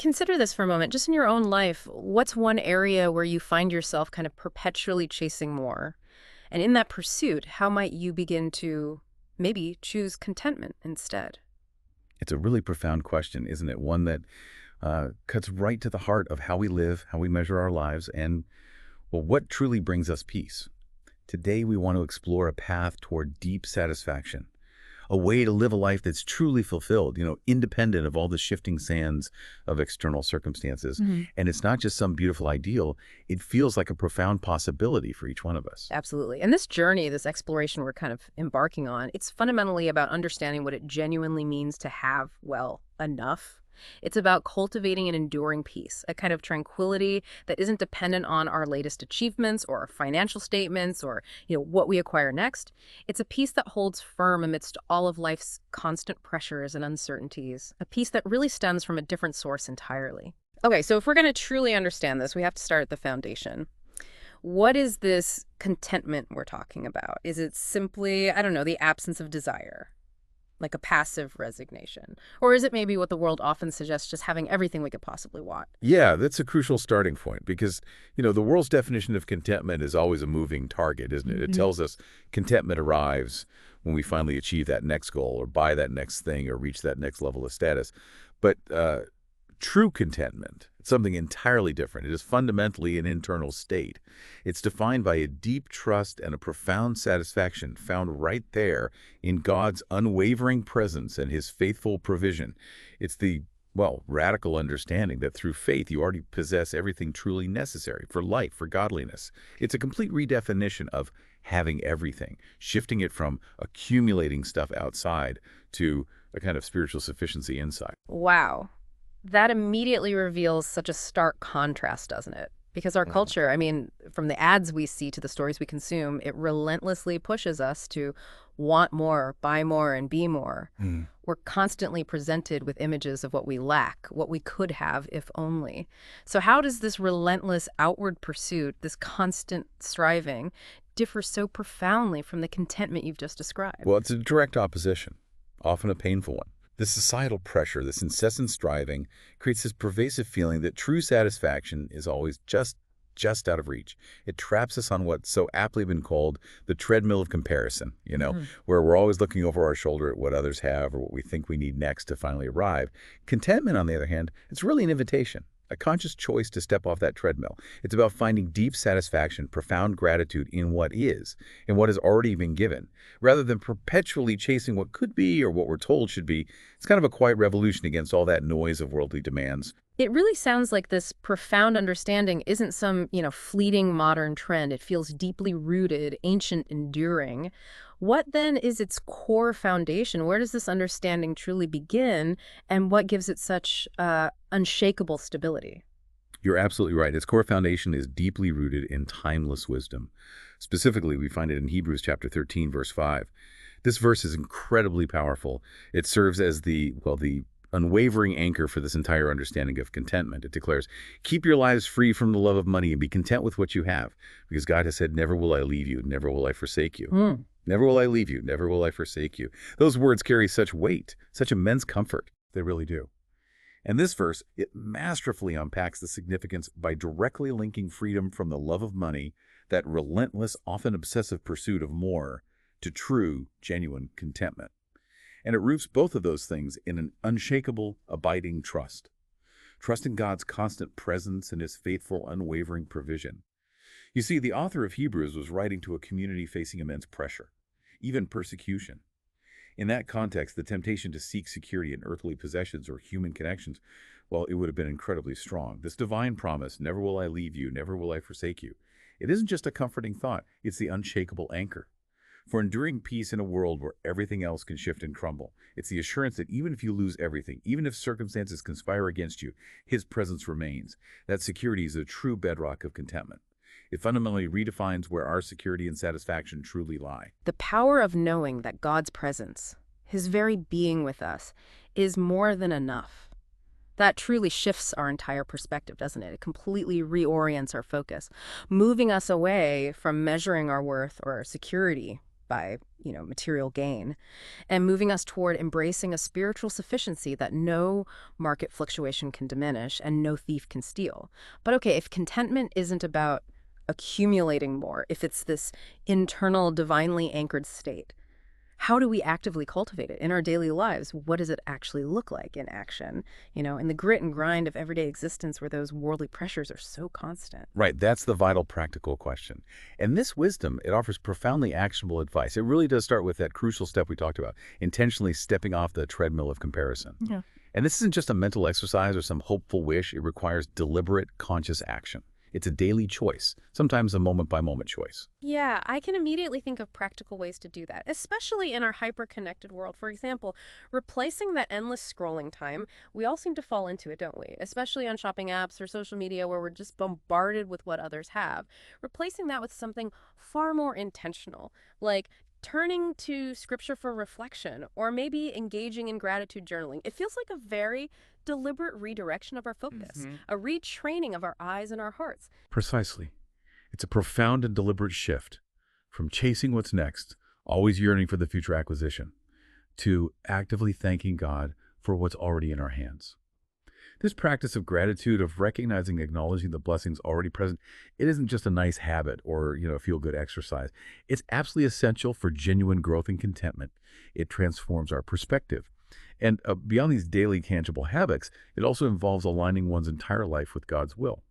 Consider this for a moment. Just in your own life, what's one area where you find yourself kind of perpetually chasing more? And in that pursuit, how might you begin to maybe choose contentment instead? It's a really profound question, isn't it? One that cuts right to the heart of how we live, how we measure our lives, and, well, what truly brings us peace. Today, we want to explore a path toward deep satisfaction, a way to live a life that's truly fulfilled, independent of all the shifting sands of external circumstances. Mhm. And it's not just some beautiful ideal, it feels like a profound possibility for each one of us. Absolutely. And this journey, this exploration we're kind of embarking on, it's fundamentally about understanding what it genuinely means to have, well, enough. It's about cultivating an enduring peace, a kind of tranquility that isn't dependent on our latest achievements or our financial statements or, what we acquire next. It's a peace that holds firm amidst all of life's constant pressures and uncertainties, a peace that really stems from a different source entirely. Okay, so if we're going to truly understand this, we have to start at the foundation. What is this contentment we're talking about? Is it simply, I don't know, the absence of desire, like a passive resignation? Or is it maybe what the world often suggests, just having everything we could possibly want? Yeah, that's a crucial starting point because, the world's definition of contentment is always a moving target, isn't it? It Mhm. tells us contentment arrives when we finally achieve that next goal or buy that next thing or reach that next level of status. But true contentment, it's something entirely different. It is fundamentally an internal state. It's defined by a deep trust and a profound satisfaction found right there in God's unwavering presence and his faithful provision. It's the, well, radical understanding that through faith you already possess everything truly necessary for life, for godliness. It's a complete redefinition of having everything, shifting it from accumulating stuff outside to a kind of spiritual sufficiency inside. Wow. That immediately reveals such a stark contrast, doesn't it? Because our culture, I mean, from the ads we see to the stories we consume, it relentlessly pushes us to want more, buy more, and be more. Mhm. We're constantly presented with images of what we lack, what we could have if only. So how does this relentless outward pursuit, this constant striving, differ so profoundly from the contentment you've just described? Well, it's a direct opposition, often a painful one. The societal pressure, this incessant striving, creates this pervasive feeling that true satisfaction is always just out of reach. It traps us on what's so aptly been called the treadmill of comparison, Mhm. where we're always looking over our shoulder at what others have or what we think we need next to finally arrive. Contentment, on the other hand, it's really an invitation, a conscious choice to step off that treadmill. It's about finding deep satisfaction, profound gratitude in what is, and what has already been given, rather than perpetually chasing what could be or what we're told should be. It's kind of a quiet revolution against all that noise of worldly demands. It really sounds like this profound understanding isn't some, fleeting modern trend. It feels deeply rooted, ancient, enduring. What then is its core foundation? Where does this understanding truly begin, and what gives it such unshakable stability? You're absolutely right. Its core foundation is deeply rooted in timeless wisdom. Specifically, we find it in Hebrews chapter 13, verse 5. This verse is incredibly powerful. It serves as the unwavering anchor for this entire understanding of contentment. It declares, keep your lives free from the love of money and be content with what you have, because God has said, never will I leave you, never will I forsake you. Hmm. Never will I leave you, never will I forsake you. Those words carry such weight, such immense comfort. They really do. And this verse, it masterfully unpacks the significance by directly linking freedom from the love of money, that relentless, often obsessive pursuit of more, to true, genuine contentment. And it roots both of those things in an unshakable, abiding trust. Trust in God's constant presence and his faithful, unwavering provision. You see, the author of Hebrews was writing to a community facing immense pressure, even persecution. In that context, the temptation to seek security in earthly possessions or human connections, well, it would have been incredibly strong. This divine promise, never will I leave you, never will I forsake you. It isn't just a comforting thought, it's the unshakable anchor. For enduring peace in a world where everything else can shift and crumble, it's the assurance that even if you lose everything, even if circumstances conspire against you, his presence remains. That security is a true bedrock of contentment. It fundamentally redefines where our security and satisfaction truly lie. The power of knowing that God's presence, his very being with us, is more than enough. That truly shifts our entire perspective, doesn't it? It completely reorients our focus, moving us away from measuring our worth or our security by, material gain, and moving us toward embracing a spiritual sufficiency that no market fluctuation can diminish and no thief can steal. But okay, if contentment isn't about accumulating more, if it's this internal, divinely anchored state, how do we actively cultivate it in our daily lives? What does it actually look like in action? In the grit and grind of everyday existence where those worldly pressures are so constant. Right, that's the vital practical question. And this wisdom, it offers profoundly actionable advice. It really does start with that crucial step we talked about, intentionally stepping off the treadmill of comparison. Yeah. And this isn't just a mental exercise or some hopeful wish. It requires deliberate, conscious action. It's a daily choice, sometimes a moment-by-moment choice. Yeah, I can immediately think of practical ways to do that, especially in our hyper-connected world. For example, replacing that endless scrolling time. We all seem to fall into it, don't we? Especially on shopping apps or social media where we're just bombarded with what others have. Replacing that with something far more intentional, like turning to scripture for reflection or maybe engaging in gratitude journaling. It feels like a very deliberate redirection of our focus, a retraining of our eyes and our hearts. Precisely. It's a profound and deliberate shift from chasing what's next, always yearning for the future acquisition, to actively thanking God for what's already in our hands. This practice of gratitude, of recognizing, acknowledging the blessings already present, it isn't just a nice habit or, feel-good exercise. It's absolutely essential for genuine growth and contentment. It transforms our perspective. And beyond these daily tangible habits, it also involves aligning one's entire life with God's will.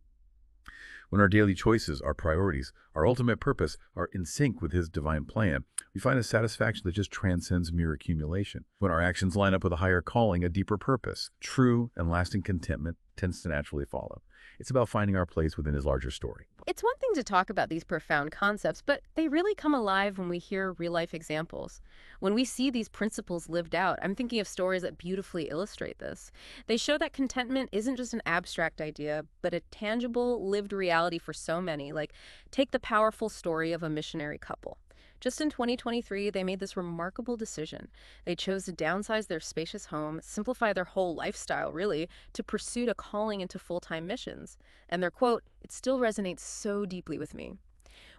When our daily choices, our priorities, our ultimate purpose are in sync with His divine plan, we find a satisfaction that just transcends mere accumulation. When our actions line up with a higher calling, a deeper purpose, true and lasting contentment tends to naturally follow. It's about finding our place within His larger story. It's one thing to talk about these profound concepts, but they really come alive when we hear real-life examples. When we see these principles lived out, I'm thinking of stories that beautifully illustrate this. They show that contentment isn't just an abstract idea, but a tangible, lived reality for so many. Like, take the powerful story of a missionary couple. Just in 2023, they made this remarkable decision. They chose to downsize their spacious home, simplify their whole lifestyle, really, to pursue a calling into full-time missions. And their quote, "It still resonates so deeply with me.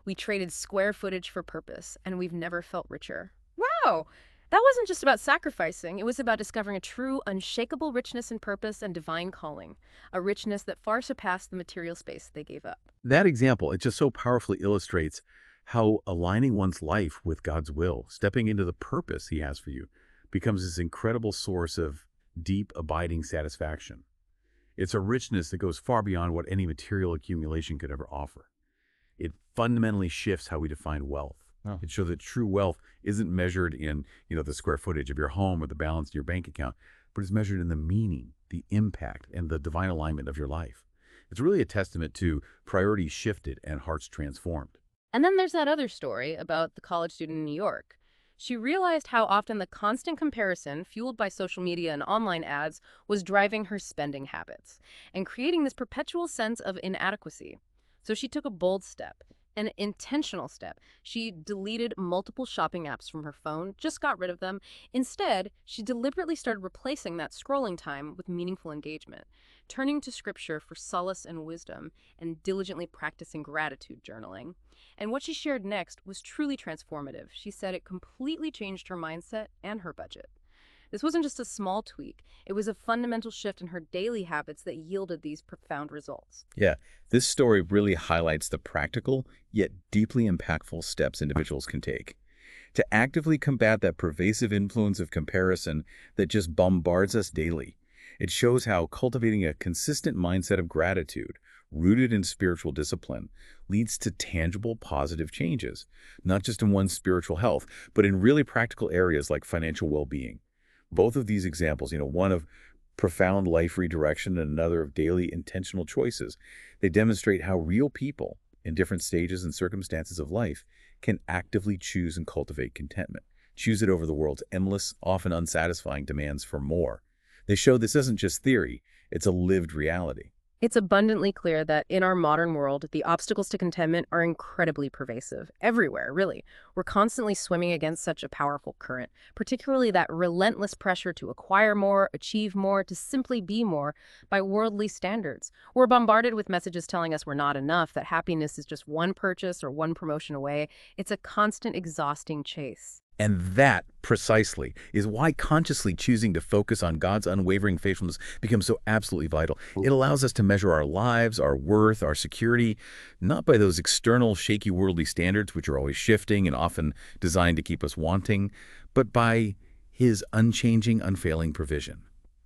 We traded square footage for purpose, and we've never felt richer." Wow! That wasn't just about sacrificing. It was about discovering a true, unshakable richness in purpose and divine calling, a richness that far surpassed the material space they gave up. That example, it just so powerfully illustrates how aligning one's life with God's will, stepping into the purpose He has for you, becomes this incredible source of deep, abiding satisfaction. It's a richness that goes far beyond what any material accumulation could ever offer. It fundamentally shifts how we define wealth. Oh. It shows that true wealth isn't measured in, the square footage of your home or the balance in your bank account, but is measured in the meaning, the impact, and the divine alignment of your life. It's really a testament to priorities shifted and hearts transformed. And then there's that other story about the college student in New York. She realized how often the constant comparison, fueled by social media and online ads, was driving her spending habits and creating this perpetual sense of inadequacy. So she took a bold step, an intentional step. She deleted multiple shopping apps from her phone, just got rid of them. Instead, she deliberately started replacing that scrolling time with meaningful engagement, turning to scripture for solace and wisdom, and diligently practicing gratitude journaling. And what she shared next was truly transformative. She said it completely changed her mindset and her budget. This wasn't just a small tweak. It was a fundamental shift in her daily habits that yielded these profound results. Yeah, this story really highlights the practical, yet deeply impactful steps individuals can take to actively combat that pervasive influence of comparison that just bombards us daily. It shows how cultivating a consistent mindset of gratitude, rooted in spiritual discipline, leads to tangible positive changes, not just in one's spiritual health, but in really practical areas like financial well-being. Both of these examples, one of profound life redirection and another of daily intentional choices, they demonstrate how real people in different stages and circumstances of life can actively choose and cultivate contentment, choose it over the world's endless, often unsatisfying demands for more. They show this isn't just theory, it's a lived reality. It's abundantly clear that in our modern world, the obstacles to contentment are incredibly pervasive. Everywhere, really. We're constantly swimming against such a powerful current, particularly that relentless pressure to acquire more, achieve more, to simply be more by worldly standards. We're bombarded with messages telling us we're not enough, that happiness is just one purchase or one promotion away. It's a constant, exhausting chase. And that, precisely, is why consciously choosing to focus on God's unwavering faithfulness becomes so absolutely vital. It allows us to measure our lives, our worth, our security, not by those external, shaky worldly standards, which are always shifting and often designed to keep us wanting, but by His unchanging, unfailing provision,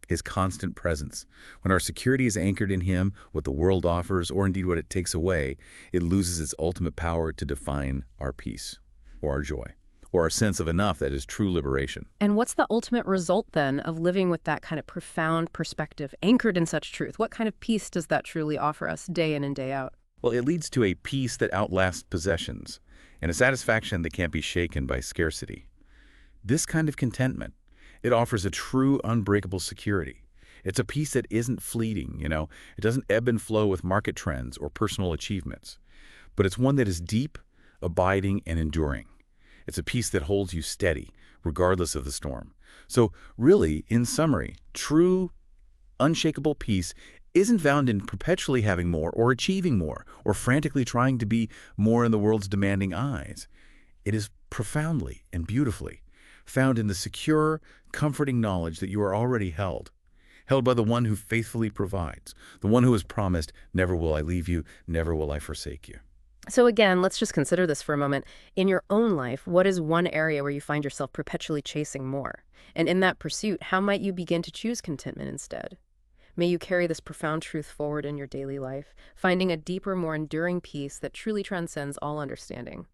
His constant presence. When our security is anchored in Him, what the world offers, or indeed what it takes away, it loses its ultimate power to define our peace or our joy, or our sense of enough that is true liberation. And what's the ultimate result then of living with that kind of profound perspective anchored in such truth? What kind of peace does that truly offer us day in and day out? Well, it leads to a peace that outlasts possessions and a satisfaction that can't be shaken by scarcity. This kind of contentment, it offers a true unbreakable security. It's a peace that isn't fleeting. It doesn't ebb and flow with market trends or personal achievements. But it's one that is deep, abiding, and enduring. It's a peace that holds you steady, regardless of the storm. So really, in summary, true, unshakable peace isn't found in perpetually having more or achieving more or frantically trying to be more in the world's demanding eyes. It is profoundly and beautifully found in the secure, comforting knowledge that you are already held by the one who faithfully provides, the one who has promised, "Never will I leave you, never will I forsake you." So again, let's just consider this for a moment. In your own life, what is one area where you find yourself perpetually chasing more? And in that pursuit, how might you begin to choose contentment instead? May you carry this profound truth forward in your daily life, finding a deeper, more enduring peace that truly transcends all understanding.